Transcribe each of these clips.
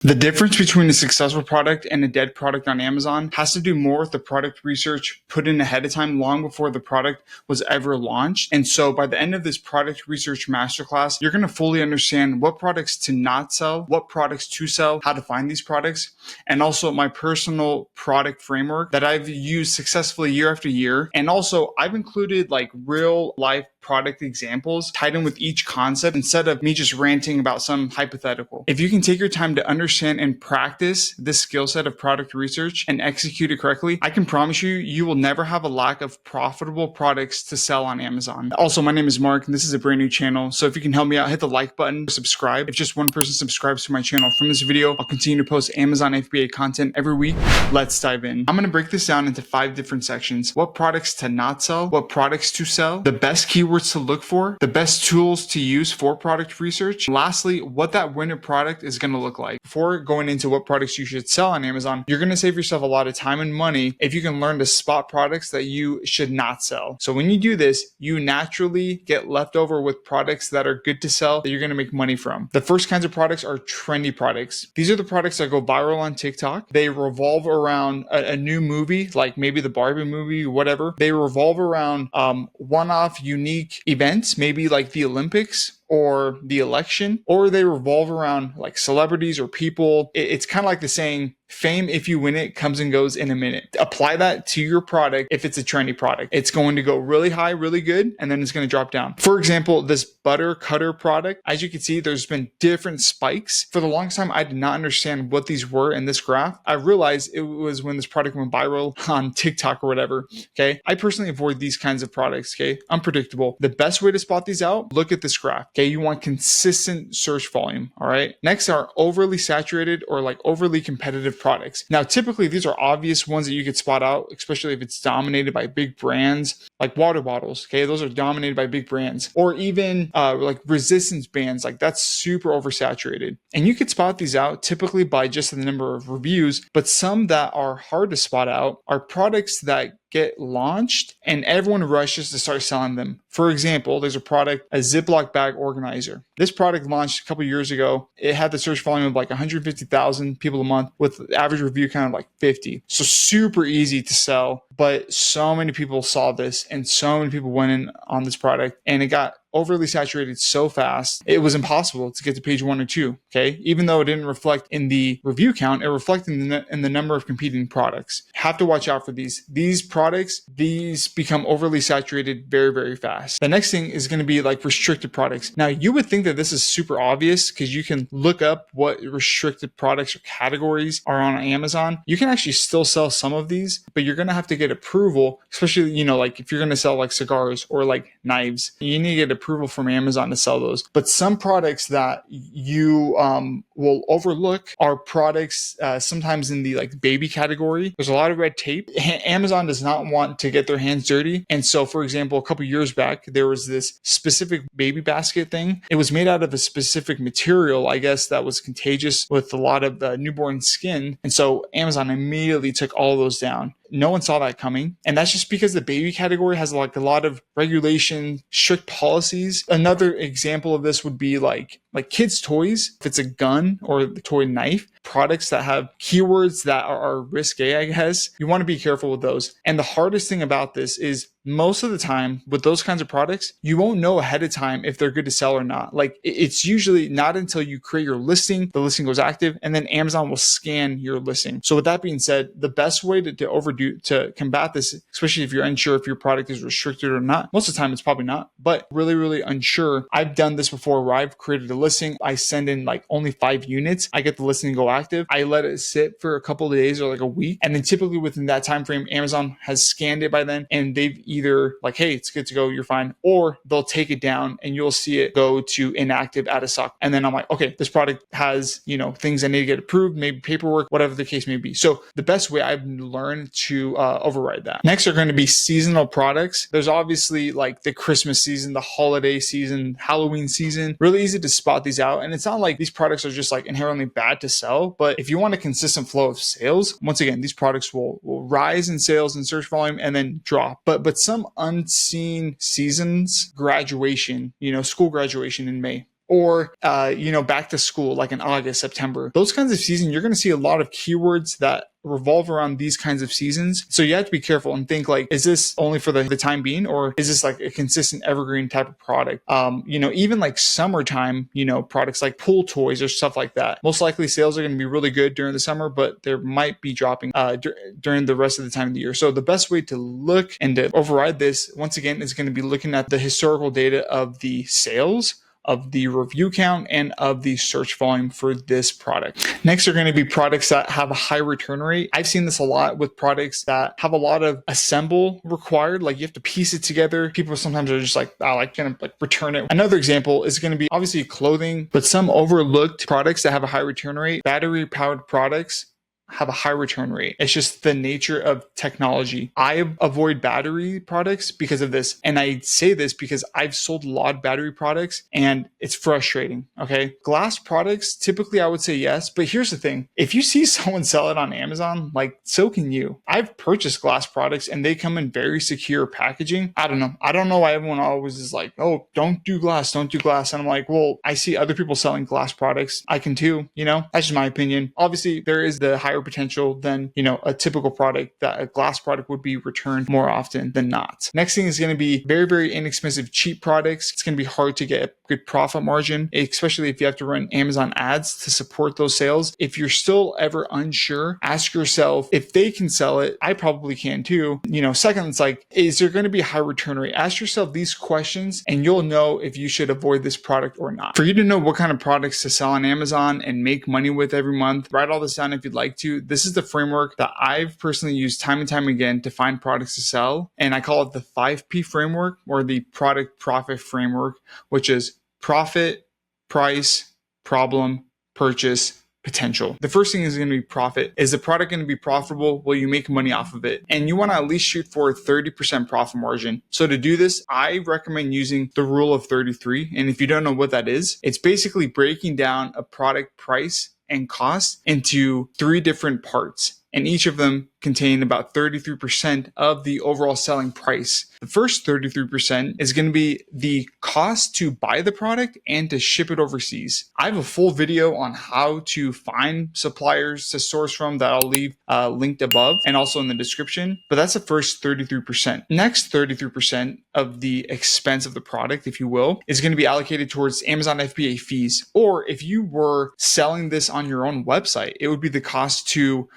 The difference between a successful product and a dead product on Amazon has to do more with the product research put in ahead of time long before the product was ever launched. And so by the end of this product research masterclass, you're going to fully understand what products to not sell, what products to sell, how to find these products, and also my personal product framework that I've used successfully year after year. And also I've included like real life product examples tied in with each concept instead of me just ranting about some hypothetical. If you can take your time to understand and practice this skill set of product research and execute it correctly, I can promise you, you will never have a lack of profitable products to sell on Amazon. Also, my name is Mark and this is a brand new channel. So if you can help me out, hit the like button, subscribe. If just one person subscribes to my channel from this video, I'll continue to post Amazon FBA content every week. Let's dive in. I'm going to break this down into 5 different sections: what products to not sell, what products to sell, the best keywords to look for, the best tools to use for product research, and lastly, what that winner product is going to look like. Before going into what products you should sell on Amazon, you're going to save yourself a lot of time and money if you can learn to spot products that you should not sell. So when you do this, you naturally get left over with products that are good to sell that you're going to make money from. The first kinds of products are trendy products. These are the products that go viral on TikTok. They revolve around a new movie, like maybe the Barbie movie, whatever. They revolve around one-off unique events, maybe like the Olympics or the election, or they revolve around like celebrities or people. It's kind of like the saying, fame, if you win it, comes and goes in a minute. Apply that to your product. If it's a trendy product, it's going to go really high, really good, and then it's going to drop down. For example, this butter cutter product, as you can see, there's been different spikes. For the longest time, I did not understand what these were in this graph. I realized it was when this product went viral on TikTok or whatever. Okay. I personally avoid these kinds of products. Okay. Unpredictable. The best way to spot these out, look at this graph. Okay. You want consistent search volume. All right. Next are overly saturated or like overly competitive products. Now, typically these are obvious ones that you could spot out, especially if it's dominated by big brands like water bottles. Okay. Those are dominated by big brands, or even like resistance bands. Like that's super oversaturated. And you could spot these out typically by just the number of reviews, but some that are hard to spot out are products that get launched and everyone rushes to start selling them. For example, there's a product, a Ziploc bag organizer. This product launched a couple years ago. It had the search volume of like 150,000 people a month with average review count of like 50. So super easy to sell, but so many people saw this and so many people went in on this product and it got overly saturated so fast, it was impossible to get to page 1 or 2. Okay. Even though it didn't reflect in the review count, it reflected in the number of competing products. Have to watch out for these. These products, these become overly saturated very, very fast. The next thing is going to be like restricted products. Now you would think that this is super obvious because you can look up what restricted products or categories are on Amazon. You can actually still sell some of these, but you're going to have to get approval, especially, you know, like if you're going to sell like cigars or like knives, you need to get approval from Amazon to sell those. But some products that you will overlook are products sometimes in the like baby category. There's a lot of red tape. Amazon does not want to get their hands dirty. And so, for example, a couple years back, there was this specific baby basket thing. It was made out of a specific material, I guess, that was contagious with a lot of newborn skin. And so Amazon immediately took all of those down. No one saw that coming. And that's just because the baby category has like a lot of regulation, strict policies. Another example of this would be like kids' toys. If it's a gun or a toy knife, products that have keywords that are risque, I guess, you want to be careful with those. And the hardest thing about this is most of the time with those kinds of products, you won't know ahead of time if they're good to sell or not. Like it's usually not until you create your listing, the listing goes active, and then Amazon will scan your listing. So with that being said, the best way to combat this, especially if you're unsure if your product is restricted or not, most of the time it's probably not, but really, really unsure. I've done this before where I've created a listing. I send in like only 5 units. I get the listing to go active. I let it sit for a couple of days or like a week. And then typically within that time frame, Amazon has scanned it by then and they've either like, hey, it's good to go, you're fine, or they'll take it down and you'll see it go to inactive, out of stock. And then I'm like, okay, this product has, you know, things I need to get approved, maybe paperwork, whatever the case may be. So the best way I've learned to override that. Next are going to be seasonal products. There's obviously like the Christmas season, the holiday season, Halloween season. Really easy to spot these out. And it's not like these products are just like inherently bad to sell, but if you want a consistent flow of sales, once again, these products will rise in sales and search volume and then drop. But some unseen seasons, graduation, you know, school graduation in May, or back to school, like in August, September. Those kinds of seasons, you're going to see a lot of keywords that revolve around these kinds of seasons. So you have to be careful and think like, is this only for the time being, or is this like a consistent evergreen type of product? Even like summertime, products like pool toys or stuff like that. Most likely sales are going to be really good during the summer, but there might be dropping during the rest of the time of the year. So the best way to look and to override this, once again, is going to be looking at the historical data of the sales, of the review count, and of the search volume for this product. Next are going to be products that have a high return rate. I've seen this a lot with products that have a lot of assemble required. Like you have to piece it together. People sometimes are just like, return it. Another example is going to be obviously clothing, but some overlooked products that have a high return rate. Battery powered products have a high return rate. It's just the nature of technology. I avoid battery products because of this. And I say this because I've sold a lot of battery products and it's frustrating. Okay. Glass products, typically I would say yes. But here's the thing. If you see someone sell it on Amazon, like so can you. I've purchased glass products and they come in very secure packaging. I don't know. I don't know why everyone always is like, oh, don't do glass. And I'm like, well, I see other people selling glass products. I can too, that's just my opinion. Obviously there is the higher potential than a typical product, that a glass product would be returned more often than not. Next thing is going to be very, very inexpensive cheap products. It's going to be hard to get a good profit margin, especially if you have to run Amazon ads to support those sales. If you're still ever unsure, ask yourself, if they can sell it, I probably can too. Second, it's like, is there going to be a high return rate? Ask yourself these questions and you'll know if you should avoid this product or not. For you to know what kind of products to sell on Amazon and make money with every month, write all this down if you'd like to. This is the framework that I've personally used time and time again to find products to sell. And I call it the 5P framework, or the product profit framework, which is profit, price, problem, purchase, potential. The first thing is going to be profit. Is the product going to be profitable? Will you make money off of it? And you want to at least shoot for a 30% profit margin. So to do this, I recommend using the rule of 33. And if you don't know what that is, it's basically breaking down a product price and cost into 3 different parts, and each of them contain about 33% of the overall selling price. The first 33% is going to be the cost to buy the product and to ship it overseas. I have a full video on how to find suppliers to source from that I'll leave linked above and also in the description, but that's the first 33%. Next 33% of the expense of the product, if you will, is going to be allocated towards Amazon FBA fees. Or if you were selling this on your own website, it would be the cost to,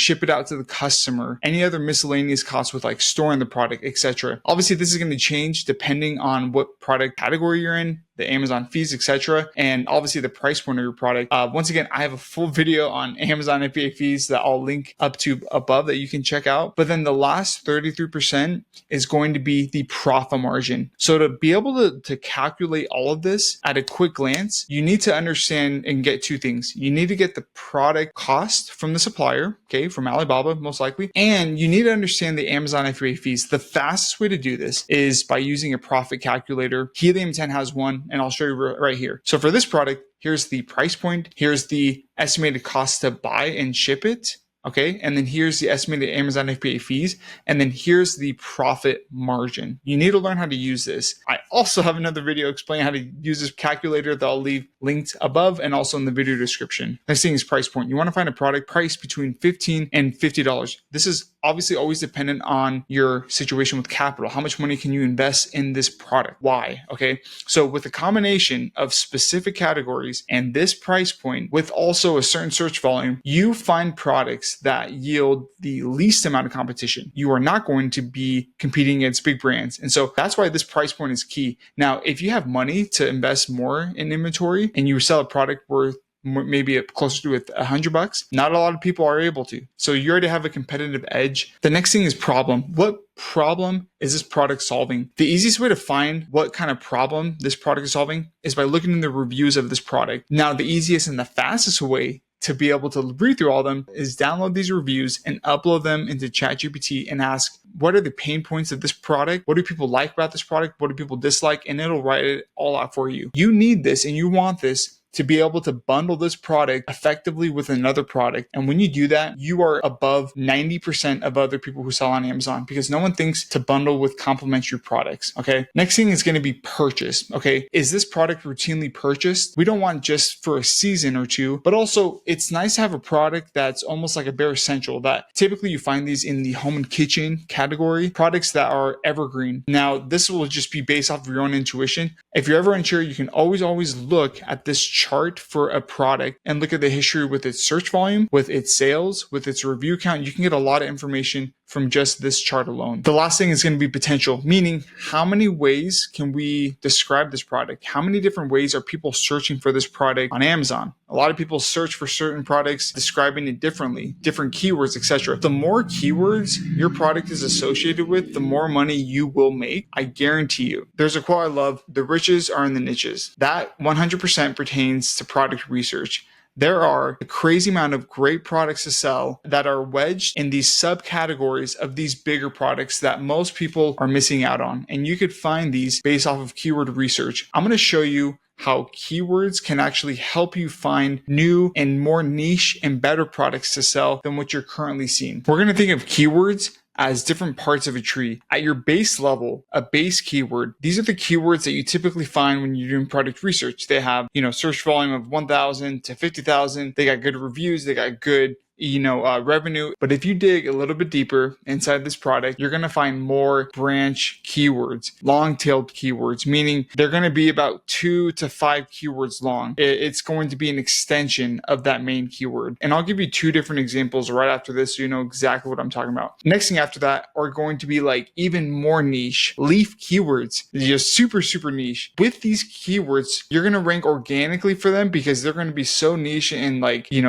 ship it out to the customer, any other miscellaneous costs with like storing the product, etc. Obviously, this is going to change depending on what product category you're in, the Amazon fees, etc. And obviously the price point of your product. Once again, I have a full video on Amazon FBA fees that I'll link up to above that you can check out. But then the last 33% is going to be the profit margin. So to be able to calculate all of this at a quick glance, you need to understand and get 2 things. You need to get the product cost from the supplier, okay, from Alibaba most likely, and you need to understand the Amazon FBA fees. The fastest way to do this is by using a profit calculator. Helium 10 has one, and I'll show you right here. So for this product, here's the price point. Here's the estimated cost to buy and ship it. Okay. And then here's the estimated Amazon FBA fees. And then here's the profit margin. You need to learn how to use this. I also have another video explaining how to use this calculator that I'll leave linked above and also in the video description. Next thing is price point. You want to find a product price between $15 and $50. This is obviously always dependent on your situation with capital. How much money can you invest in this product? Why? Okay. So with a combination of specific categories and this price point with also a certain search volume, you find products that yield the least amount of competition. You are not going to be competing against big brands. And so that's why this price point is key. Now, if you have money to invest more in inventory and you sell a product worth maybe closer to $100, not a lot of people are able to. So you already have a competitive edge. The next thing is problem. What problem is this product solving? The easiest way to find what kind of problem this product is solving is by looking in the reviews of this product. Now, the easiest and the fastest way to be able to read through all of them is download these reviews and upload them into ChatGPT and ask, what are the pain points of this product? What do people like about this product? What do people dislike? And it'll write it all out for you. You need this and you want this to be able to bundle this product effectively with another product. And when you do that, you are above 90% of other people who sell on Amazon, because no one thinks to bundle with complementary products. Okay. Next thing is going to be purchase. Okay. Is this product routinely purchased? We don't want just for a season or two, but also it's nice to have a product that's almost like a bare essential, that typically you find these in the home and kitchen category, products that are evergreen. Now, this will just be based off of your own intuition. If you're ever unsure, you can always look at this chart for a product and look at the history with its search volume, with its sales, with its review count. You can get a lot of information from just this chart alone. The last thing is going to be potential, meaning how many ways can we describe this product? How many different ways are people searching for this product on Amazon? A lot of people search for certain products, describing it differently, different keywords, etc. The more keywords your product is associated with, the more money you will make. I guarantee you. There's a quote I love: the riches are in the niches. That 100% pertains to product research. There are a crazy amount of great products to sell that are wedged in these subcategories of these bigger products that most people are missing out on. And you could find these based off of keyword research. I'm going to show you how keywords can actually help you find new and more niche and better products to sell than what you're currently seeing. We're going to think of keywords as different parts of a tree. At your base level, a base keyword, these are the keywords that you typically find when you're doing product research. They have, search volume of 1,000 to 50,000. They got good reviews. They got good revenue. But if you dig a little bit deeper inside this product, you're going to find more branch keywords, long-tailed keywords, meaning they're going to be about 2 to 5 keywords long. It's going to be an extension of that main keyword. And I'll give you 2 different examples right after this, so you know exactly what I'm talking about. Next thing after that are going to be like even more niche leaf keywords. They're just super, super niche. With these keywords, you're going to rank organically for them because they're going to be so niche and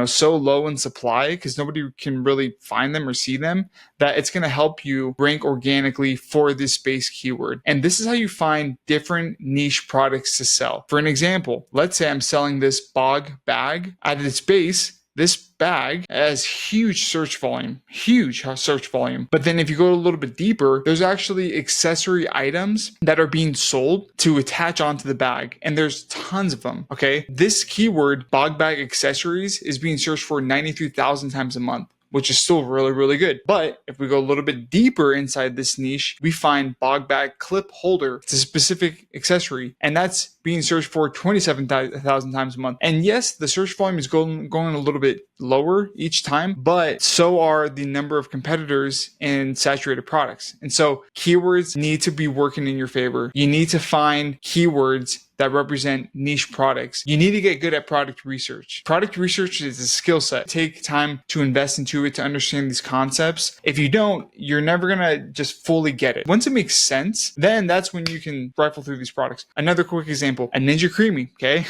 so low in supply, because nobody can really find them or see them, that it's going to help you rank organically for this base keyword. And this is how you find different niche products to sell. For an example, let's say I'm selling this bog bag. At its base, this bag has huge search volume. But then if you go a little bit deeper, there's actually accessory items that are being sold to attach onto the bag. And there's tons of them, okay? This keyword, bog bag accessories, is being searched for 93,000 times a month, which is still really, really good. But if we go a little bit deeper inside this niche, we find bog bag clip holder. It's a specific accessory, and that's being searched for 27,000 times a month. And yes, the search volume is going a little bit lower each time, but so are the number of competitors in saturated products. And so keywords need to be working in your favor. You need to find keywords that represent niche products. You need to get good at product research. Product research is a skill set. Take time to invest into it to understand these concepts. If you don't, you're never gonna just fully get it. Once it makes sense, then that's when you can rifle through these products. Another quick example, a Ninja Creamy, okay?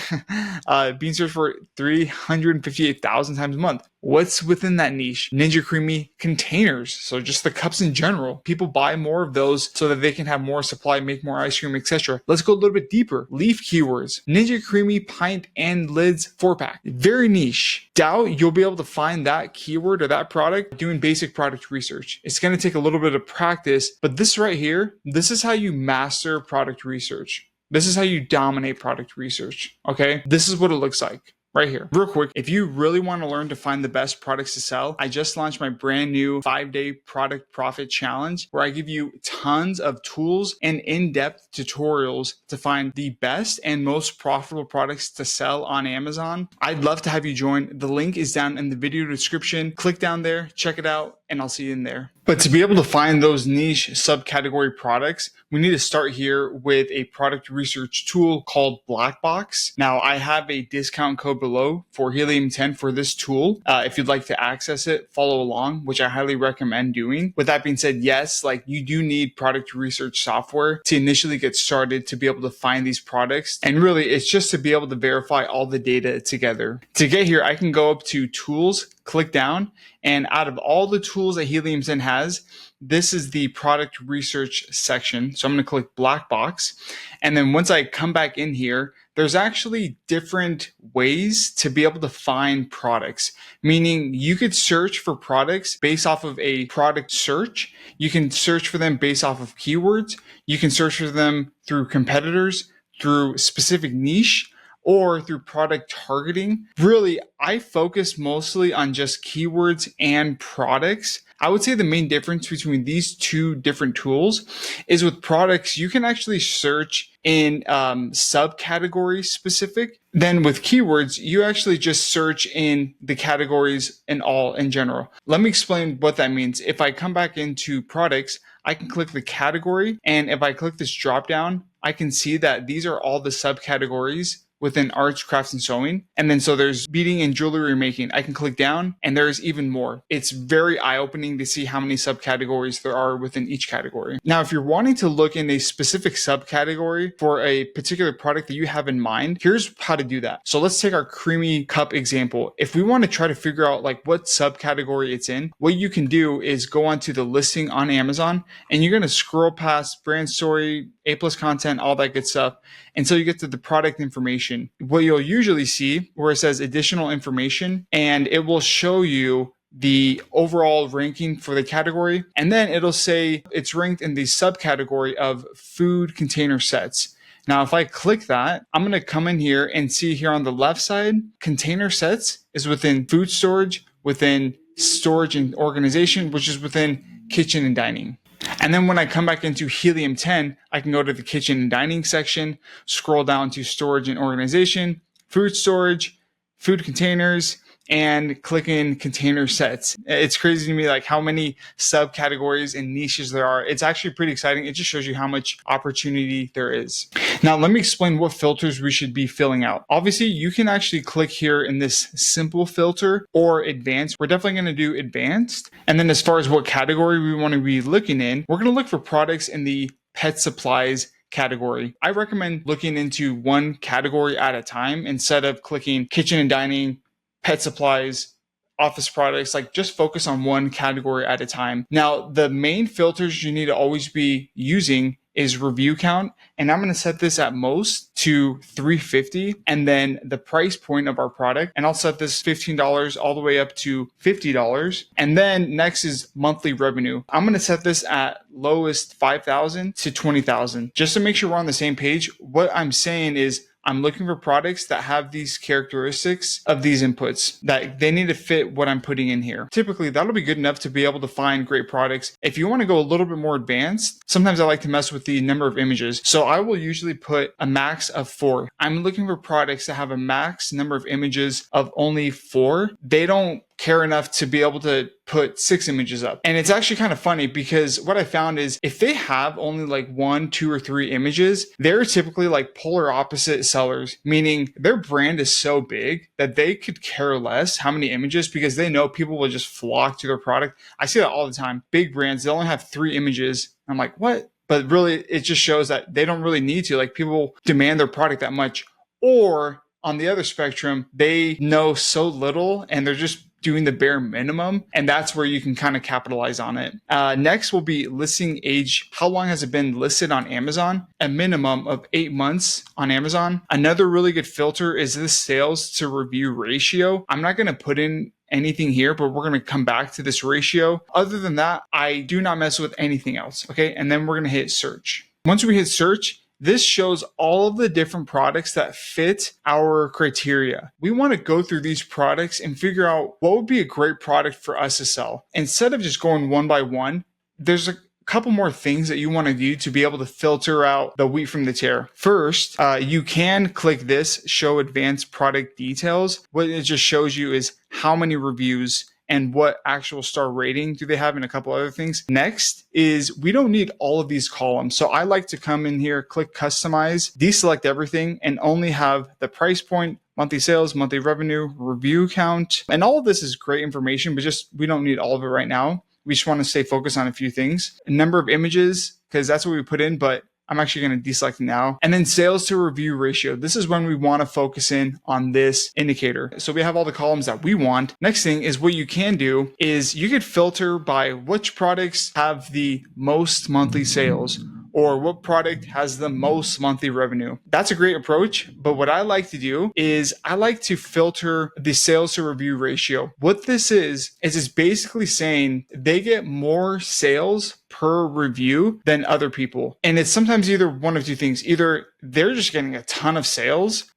Being searched for 358,000 times a month. What's within that niche? Ninja Creamy containers. So just the cups in general. People buy more of those so that they can have more supply, make more ice cream, etc. Let's go a little bit deeper. Leaf keywords. Ninja Creamy pint and lids 4-pack. Very niche. Doubt you'll be able to find that keyword or that product doing basic product research. It's going to take a little bit of practice, but this right here, this is how you master product research. This is how you dominate product research, okay? This is what it looks like. Right here. Real quick, if you really want to learn to find the best products to sell, I just launched my brand new 5-day product profit challenge where I give you tons of tools and in-depth tutorials to find the best and most profitable products to sell on Amazon. I'd love to have you join. The link is down in the video description. Click down there, check it out, and I'll see you in there. But to be able to find those niche subcategory products, we need to start here with a product research tool called Black Box. Now, I have a discount code below for Helium10 for this tool. If you'd like to access it, follow along, which I highly recommend doing. With that being said, yes, you do need product research software to initially get started to be able to find these products. And really, it's just to be able to verify all the data together. To get here, I can go up to Tools, click down, and out of all the tools that Helium10 has, this is the product research section. So I'm going to click Black Box. And then once I come back in here, there's actually different ways to be able to find products, meaning you could search for products based off of a product search. You can search for them based off of keywords. You can search for them through competitors, through specific niche. or through product targeting. Really, I focus mostly on just keywords and products. I would say the main difference between these two different tools is with products, you can actually search in subcategory specific. Then with keywords, you actually just search in the categories in general. Let me explain what that means. If I come back into products, I can click the category, and if I click this drop down, I can see that these are all the subcategories within arts, crafts, and sewing. And then so there's beading and jewelry making. I can click down and there's even more. It's very eye-opening to see how many subcategories there are within each category. Now, if you're wanting to look in a specific subcategory for a particular product that you have in mind, here's how to do that. So let's take our creamy cup example. If we want to try to figure out like what subcategory it's in, what you can do is go onto the listing on Amazon and you're going to scroll past brand story, A+ content, all that good stuff until you get to the product information. What you'll usually see where it says additional information, and it will show you the overall ranking for the category. And then it'll say it's ranked in the subcategory of food container sets. Now, if I click that, I'm going to come in here and see here on the left side, container sets is within food storage, within storage and organization, which is within kitchen and dining. And then when I come back into Helium 10, I can go to the kitchen and dining section, scroll down to storage and organization, food storage, food containers, and click in container sets. It's crazy to me like how many subcategories and niches there are. It's actually pretty exciting. It just shows you how much opportunity there is. Now, let me explain what filters we should be filling out. Obviously, you can actually click here in this simple filter or advanced. We're definitely going to do advanced. And then as far as what category we want to be looking in, we're going to look for products in the pet supplies category. I recommend looking into one category at a time instead of clicking kitchen and dining, pet supplies, office products. Like just focus on one category at a time. Now, the main filters you need to always be using is review count. And I'm going to set this at most to 350 and then the price point of our product. And I'll set this $15 all the way up to $50. And then next is monthly revenue. I'm going to set this at lowest 5,000 to 20,000 just to make sure we're on the same page. What I'm saying is I'm looking for products that have these characteristics of these inputs, that they need to fit what I'm putting in here. Typically, that'll be good enough to be able to find great products. If you want to go a little bit more advanced, sometimes I like to mess with the number of images. So I will usually put a max of 4. I'm looking for products that have a max number of images of only 4. They don't care enough to be able to put 6 images up. And it's actually kind of funny because what I found is if they have only like 1, 2, or 3 images, they're typically like polar opposite sellers, meaning their brand is so big that they could care less how many images because they know people will just flock to their product. I see that all the time. Big brands, they only have 3 images. I'm like, what? But really, it just shows that they don't really need to. Like people demand their product that much. Or on the other spectrum, they know so little and they're just doing the bare minimum, and that's where you can kind of capitalize on it. Next will be listing age. How long has it been listed on Amazon? A minimum of 8 months on Amazon. Another really good filter is this sales to review ratio. I'm not going to put in anything here, but we're going to come back to this ratio. Other than that, I do not mess with anything else. Okay. And then we're going to hit search. Once we hit search, this shows all of the different products that fit our criteria. We want to go through these products and figure out what would be a great product for us to sell. Instead of just going one by one, there's a couple more things that you want to do to be able to filter out the wheat from the tare. First, you can click this, show advanced product details. What it just shows you is how many reviews and what actual star rating do they have, and a couple other things. Next is we don't need all of these columns. So I like to come in here, click customize, deselect everything, and only have the price point, monthly sales, monthly revenue, review count. And all of this is great information, but just we don't need all of it right now. We just want to stay focused on a few things. A number of images, because that's what we put in, but I'm actually going to deselect now. And then sales to review ratio. This is when we want to focus in on this indicator. So we have all the columns that we want. Next thing is what you can do is you could filter by which products have the most monthly sales or what product has the most monthly revenue. That's a great approach. But what I like to do is I like to filter the sales to review ratio. What this is it's basically saying they get more sales per review than other people. And it's sometimes either one of two things. Either they're just getting a ton of sales,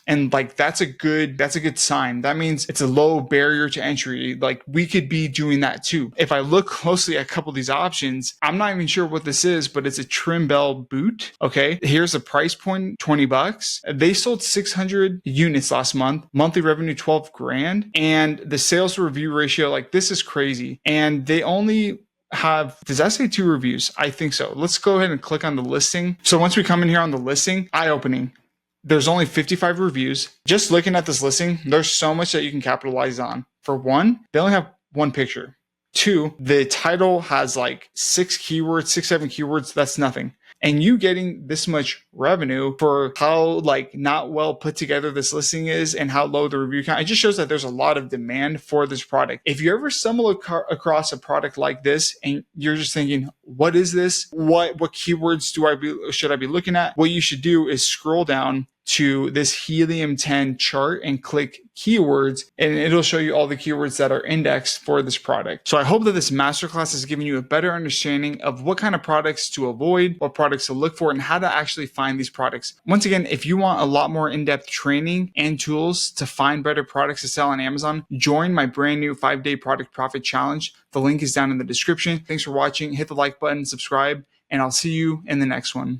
and like that's a good sign. That means it's a low barrier to entry. Like we could be doing that too. If I look closely at a couple of these options, I'm not even sure what this is, but it's a trim bell boot. Okay. Here's a price point, $20. They sold 600 units last month, monthly revenue 12 grand. And the sales to review ratio, like this is crazy. And they only does that say 2 reviews? I think so. Let's go ahead and click on the listing. So once we come in here on the listing, eye-opening. There's only 55 reviews. Just looking at this listing, there's so much that you can capitalize on. For one, they only have one picture. 2, the title has like 7 keywords. That's nothing. And you getting this much revenue for how like not well put together this listing is and how low the review count, it just shows that there's a lot of demand for this product. If you ever stumble across a product like this and you're just thinking, what is this? What keywords should I be looking at? What you should do is scroll down to this Helium 10 chart and click keywords, and it'll show you all the keywords that are indexed for this product. So I hope that this masterclass has given you a better understanding of what kind of products to avoid, what products to look for, and how to actually find these products. Once again, if you want a lot more in-depth training and tools to find better products to sell on Amazon, join my brand new 5-day product profit challenge. The link is down in the description. Thanks for watching. Hit the like button, subscribe, and I'll see you in the next one.